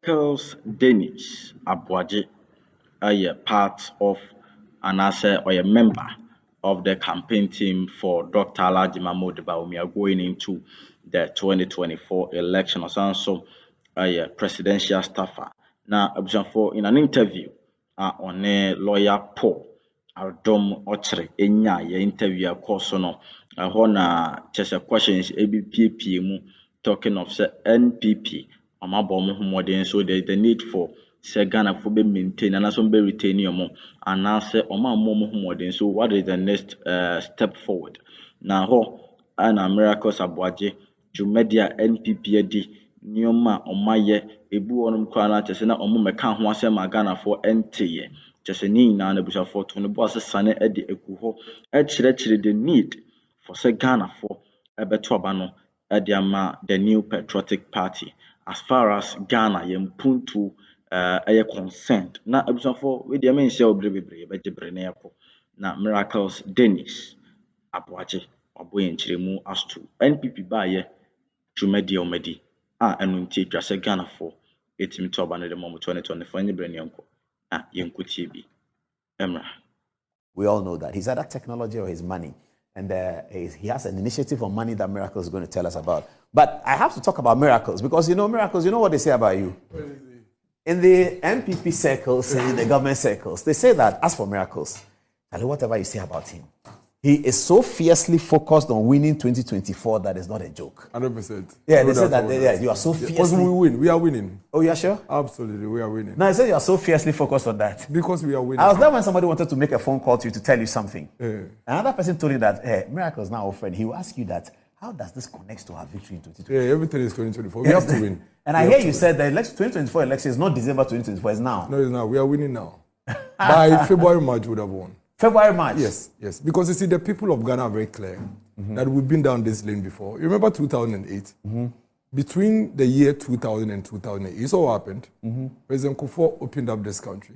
Miracles Dennis Aboagye a part of and as a member of the campaign team for Dr. Alhaji Mahmoud Bawumia going into the 2024 election. Also, a presidential staffer. Now, in an interview on a lawyer Paul Adom Ochre Enya interview course no na just questions ABPP mu talking of say NPP amabɔ mo so there's the need for say Ghana for be maintain and also be retain your and now say mo so what is the next step forward now and Miracles Aboagye Jumedia NPP edi nneɛma ɔmayɛ ebu wɔnom kwa na kyerɛ sɛ na ɔmo mɛka ho asɛm a Ghanafoɔ ɛnteyɛ kyerɛ sɛ ne nyinaa na abusuafoɔ to no bo asesane ɛde egu hɔ ɛkyerɛkyerɛ the need for sɛ Ghanafoɔ ɛbɛto aba no ɛde ama the new patriotic party as far as Ghana yɛmpuntu ɛyɛ concerned na abusuafoɔ we deɛ menhyɛ obre bebree bɛgye bere na yɛkɔ na Miracles Dennis Aboagye ɔbɔ yɛn kyerɛmu as to NPP baayɛ dwumadi a ɔmadi ɛno nti atwa sɛ Ghanafoɔ ɛtumi to aba no de ma 2024 nye bere ne yɛnkɔ na yɛnkotie bi Emra. We all know that he's either technology or his money. And he has an initiative on money that Miracles is going to tell us about. But I have to talk about Miracles because, Miracles, you know what they say about you? In the MPP circles, in the government circles, they say that, as for Miracles, tell you whatever you say about him, he is so fiercely focused on winning 2024 that it's not a joke. 100%. Yeah, they say that you are so fiercely... Because we win. We are winning. Oh, you are sure? Absolutely, we are winning. No, I said you are so fiercely focused on that. Because we are winning. I was there when somebody wanted to make a phone call to you to tell you something. Yeah. Another person told you that, hey, Miracles now, friend, he will ask you that, how does this connect to our victory in 2024? Yeah, everything is 2024. We have to win. And I hear you said the 2024 election is not December 2024, it's now. No, it's now. We are winning now. By February, March, we would have won. February, March? Yes. Because you see, the people of Ghana are very clear that we've been down this lane before. You remember 2008? Between the year 2000 and 2008, you saw what happened. President Kufuor opened up this country.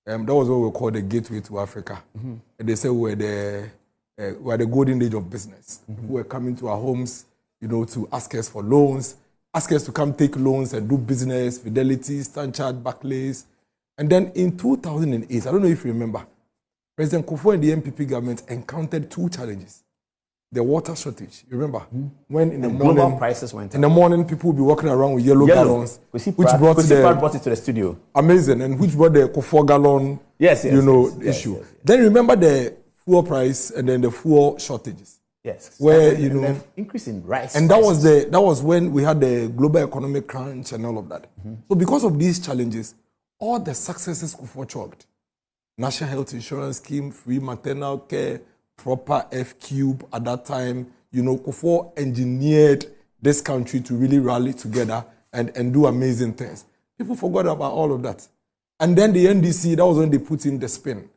That was what we call the gateway to Africa. And they said we're the golden age of business. People were coming to our homes, to ask us for loans, ask us to come take loans and do business, Fidelity, Stanchart, Barclays. And then in 2008, I don't know if you remember, President Kufuor and the MPP government encountered two challenges. The water shortage, you remember? When in the morning, global prices went up. In the morning, people would be walking around with yellow gallons, which brought it to the studio. Amazing, and which brought the Kufuor gallon, issue. Yes. Then remember the fuel price and then the fuel shortages. Yes. Where increase in rice. And that was when we had the global economic crunch and all of that. So because of these challenges, all the successes Kufuor chalked. National Health Insurance Scheme, free maternal care, proper F-cube at that time. Kufuor engineered this country to really rally together and do amazing things. People forgot about all of that. And then the NDC, that was when they put in the spin.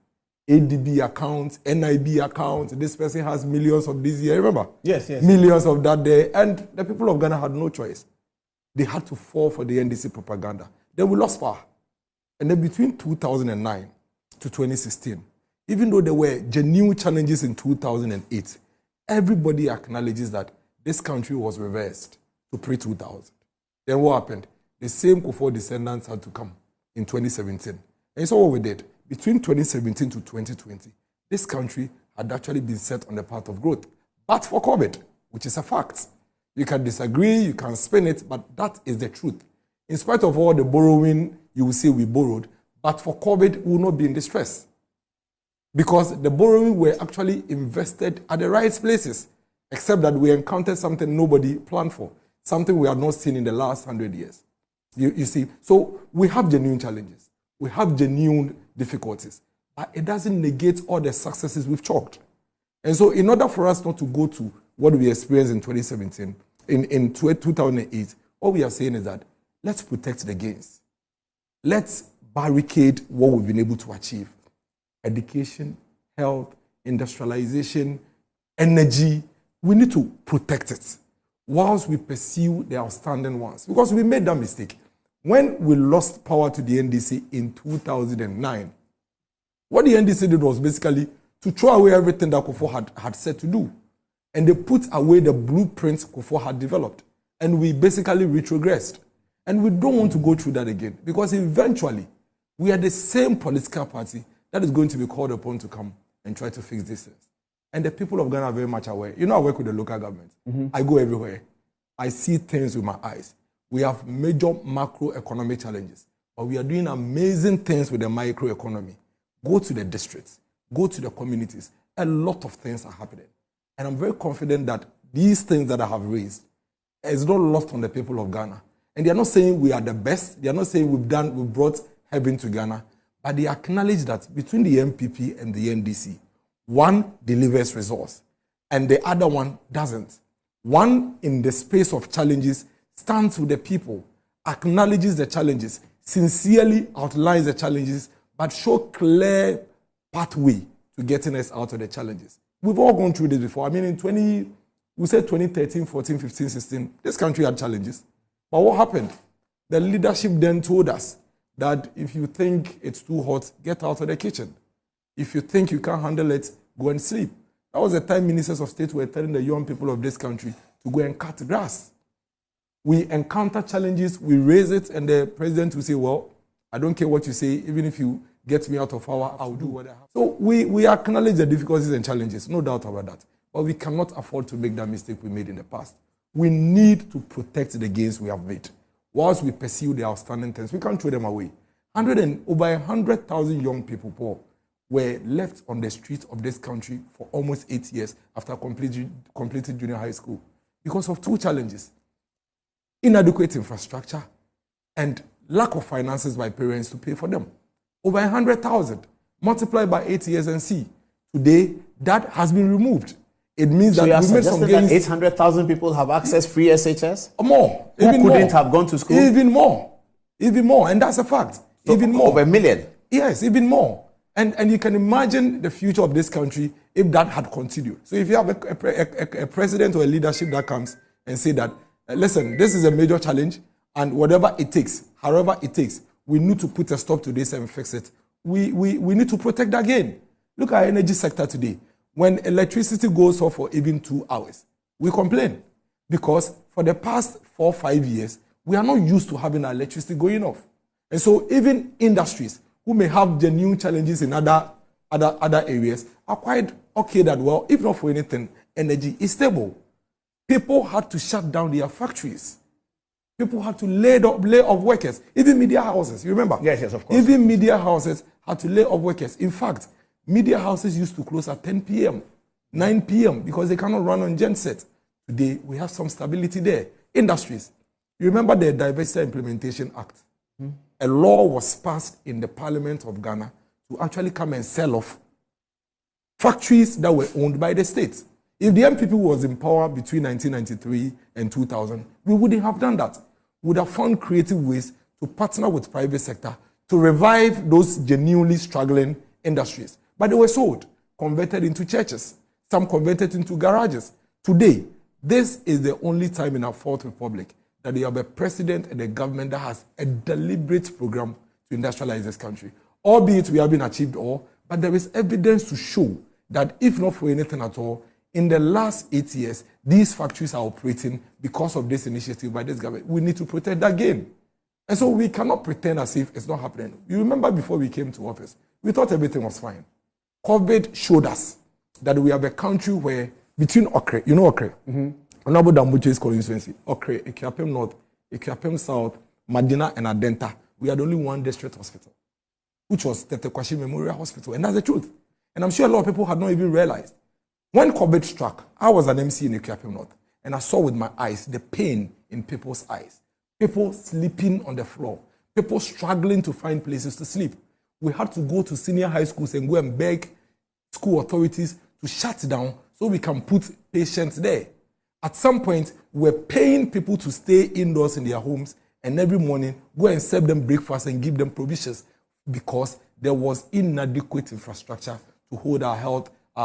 ADB account, NIB account, this person has millions of this year, remember? Yes. Millions of that day. And the people of Ghana had no choice. They had to fall for the NDC propaganda. Then we lost power. And then between 2009 to 2016, even though there were genuine challenges in 2008, everybody acknowledges that this country was reversed to pre-2000. Then what happened? The same Kufuor descendants had to come in 2017. And you saw what we did. Between 2017 to 2020, this country had actually been set on the path of growth. But for COVID, which is a fact. You can disagree, you can spin it, but that is the truth. In spite of all the borrowing, you will say we borrowed, but for COVID, we will not be in distress. Because the borrowing were actually invested at the right places, except that we encountered something nobody planned for, something we had not seen in the last 100 years. You see, so we have genuine challenges. We have genuine difficulties, but it doesn't negate all the successes we've chalked. And so in order for us not to go to what we experienced in 2017, in 2008, all we are saying is that let's protect the gains. Let's barricade what we've been able to achieve. Education, health, industrialization, energy. We need to protect it whilst we pursue the outstanding ones. Because we made that mistake. When we lost power to the NDC in 2009, what the NDC did was basically to throw away everything that Kufuor had said to do. And they put away the blueprints Kufuor had developed. And we basically retrogressed. And we don't want to go through that again, because eventually we are the same political party that is going to be called upon to come and try to fix these things. And the people of Ghana are very much aware. You know, I work with the local government. I go everywhere. I see things with my eyes. We have major macroeconomic challenges, but we are doing amazing things with the microeconomy. Go to the districts, go to the communities. A lot of things are happening. And I'm very confident that these things that I have raised is not lost on the people of Ghana. And they are not saying we are the best. They are not saying we've brought heaven to Ghana. But they acknowledge that between the MPP and the NDC, one delivers results and the other one doesn't. One, in the space of challenges, stands with the people, acknowledges the challenges, sincerely outlines the challenges, but show clear pathway to getting us out of the challenges. We've all gone through this before. I mean, in 2013, 14, 15, 16, this country had challenges. But what happened? The leadership then told us that if you think it's too hot, get out of the kitchen. If you think you can't handle it, go and sleep. That was the time ministers of state were telling the young people of this country to go and cut grass. We encounter challenges, we raise it, and the president will say, well, I don't care what you say, even if you get me out of power, I'll do what I have. So we acknowledge the difficulties and challenges, no doubt about that. But we cannot afford to make that mistake we made in the past. We need to protect the gains we have made. Whilst we pursue the outstanding things, we can't throw them away. Over 100,000 young people, Paul, were left on the streets of this country for almost 8 years after completing junior high school because of two challenges: inadequate infrastructure and lack of finances by parents to pay for them. Over 100,000, multiplied by 8 years and see. Today, that has been removed. It means so that we made some gains. That 800,000 people have access free SHS? More. Who couldn't have gone to school? Even more. Even more. And that's a fact. So even more. Over 1 million? Yes, even more. And you can imagine the future of this country if that had continued. So if you have a president or a leadership that comes and say that, listen, this is a major challenge, and whatever it takes, however it takes, we need to put a stop to this and fix it. We need to protect that gain. Look at our energy sector today. When electricity goes off for even 2 hours, we complain. Because for the past 4 or 5 years, we are not used to having our electricity going off. And so even industries who may have genuine challenges in other areas are quite okay that, well, if not for anything, energy is stable. People had to shut down their factories. People had to lay off workers. Even media houses, you remember? Yes, of course. Even media houses had to lay off workers. In fact, media houses used to close at 10 p.m., 9 p.m. because they cannot run on genset. Today, we have some stability there. Industries. You remember the Diversity Implementation Act? A law was passed in the Parliament of Ghana to actually come and sell off factories that were owned by the state. If the MPP was in power between 1993 and 2000, we wouldn't have done that. We would have found creative ways to partner with the private sector to revive those genuinely struggling industries. But they were sold, converted into churches, some converted into garages. Today, this is the only time in our Fourth Republic that you have a president and a government that has a deliberate program to industrialize this country. Albeit we haven't achieved all, but there is evidence to show that if not for anything at all, in the last 8 years, these factories are operating because of this initiative by this government. We need to protect that gain. And so we cannot pretend as if it's not happening. You remember before we came to office, we thought everything was fine. COVID showed us that we have a country where between Okre, you know Okre? Honorable Dambuche's constituency, Okre, Ekuapem North, Ekuapem South, Madina, and Adenta, we had only one district hospital, which was Tetekwashi Memorial Hospital. And that's the truth. And I'm sure a lot of people had not even realized. When COVID struck, I was an MC in Ekuapem North, and I saw with my eyes the pain in people's eyes. People sleeping on the floor, people struggling to find places to sleep. We had to go to senior high schools and go and beg school authorities to shut down so we can put patients there. At some point, we're paying people to stay indoors in their homes and every morning go and serve them breakfast and give them provisions because there was inadequate infrastructure to hold our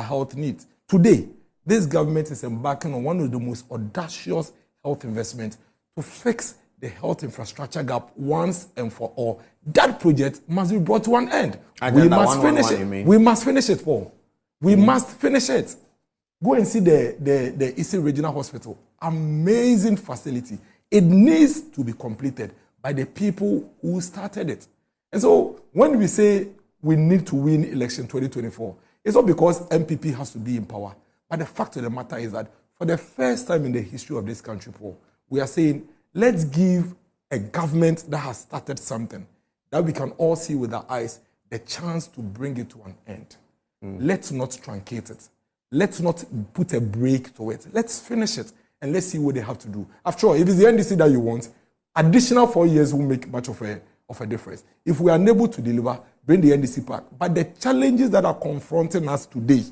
health needs. Today, this government is embarking on one of the most audacious health investments to fix the health infrastructure gap once and for all. That project must be brought to an end. We must finish it. We must finish it, Paul. We must finish it. Go and see the Eastern Regional Hospital. Amazing facility. It needs to be completed. by the people who started it. And so when we say we need to win election 2024, it's not because MPP has to be in power. But the fact of the matter is that for the first time in the history of this country, Paul, we are saying, let's give a government that has started something that we can all see with our eyes the chance to bring it to an end. Let's not truncate it. Let's not put a break to it. Let's finish it and let's see what they have to do. After all, if it's the NDC that you want, additional 4 years will make much of a difference. If we are unable to deliver, bring the NDC back. But the challenges that are confronting us today,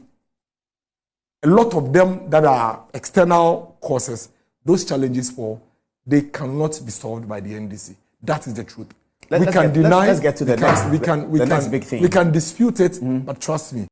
a lot of them that are external causes, those challenges, they cannot be solved by the NDC. That is the truth. Let's get to the next big thing. We can dispute it, but trust me,